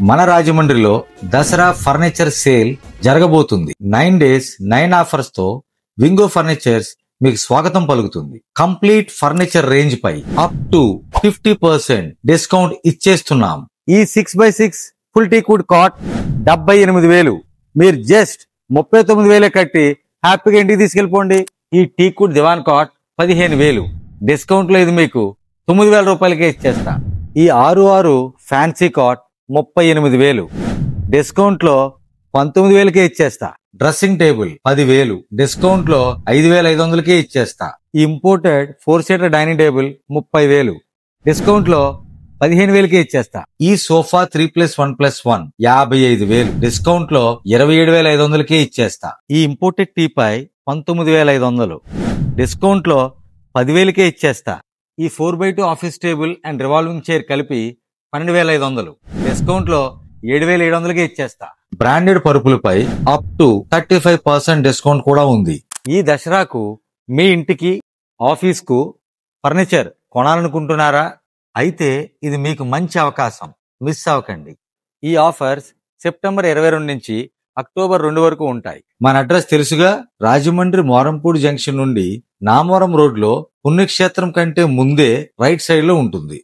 మన రాజమండ్రిలో Dasara furniture sale జరగబోతుంది. 9 days 9 ఆఫర్స్ తో వింగో ఫర్నిచర్స్ మీకు స్వాగతం పలుకుతుంది. కంప్లీట్ ఫర్నిచర్ రేంజ్ పై అప్ టు 50% డిస్కౌంట్ ఇచ్చేస్తున్నాం. ఈ 6x6 ఫుల్ టీకుడ్ కాట్ 78,000 మీరు జస్ట్ 39,000 కట్టి హ్యాపీగా ఇంటికి తీసుకెళ్ళిపోండి. ఈ టీకుడ్ దివాన్ కాట్ 15,000 డిస్కౌంట్ లో ఇది మీకు 9,000 రూపాయలకే ఇచ్చేస్తా. ఈ 6 ఫ్యాన్సీ కాట్ 38,000 డిస్కౌంట్ లో 19,000కే ఇచ్చేస్తా. డ్రెస్సింగ్ టేబుల్ 10,000 డిస్కౌంట్ లో 5,500కే ఇచ్చేస్తా. ఈ imported 4 seater dining table 30,000 discount లో 15,000కే ఇచ్చేస్తా. ఈ సోఫా 3+1+1 55,000 డిస్కౌంట్ లో 27,500కే ఇచ్చేస్తా. ఈ ఇంపోర్టెడ్ టీపై 19,500 డిస్కౌంట్ లో 10,000కే ఇచ్చేస్తా. ఈ 4x2 office table and revolving chair కలిపి 12,500 డిస్కౌంట్ లో 7,700కే ఇచ్చేస్తా. బ్రాండెడ్ పరుపులపై అప్ టు 35% డిస్కౌంట్ కూడా ఉంది. ఈ దసరాకు మీ ఇంటికి ఆఫీస్ కు ఫర్నిచర్ కొనాలనుకుంటున్నారా? అయితే ఇది మీకు మంచి అవకాశం, మిస్ అవ్వకండి. ఈ ఆఫర్స్ సెప్టెంబర్ 22 నుంచి అక్టోబర్ 2 వరకు ఉంటాయి. మన అడ్రస్ తెలుసుగా, రాజమండ్రి మోరంపూడి జంక్షన్ నుండి నామవరం రోడ్ లో పుణ్యక్షేత్రం కంటే ముందే రైట్ సైడ్ లో ఉంటుంది.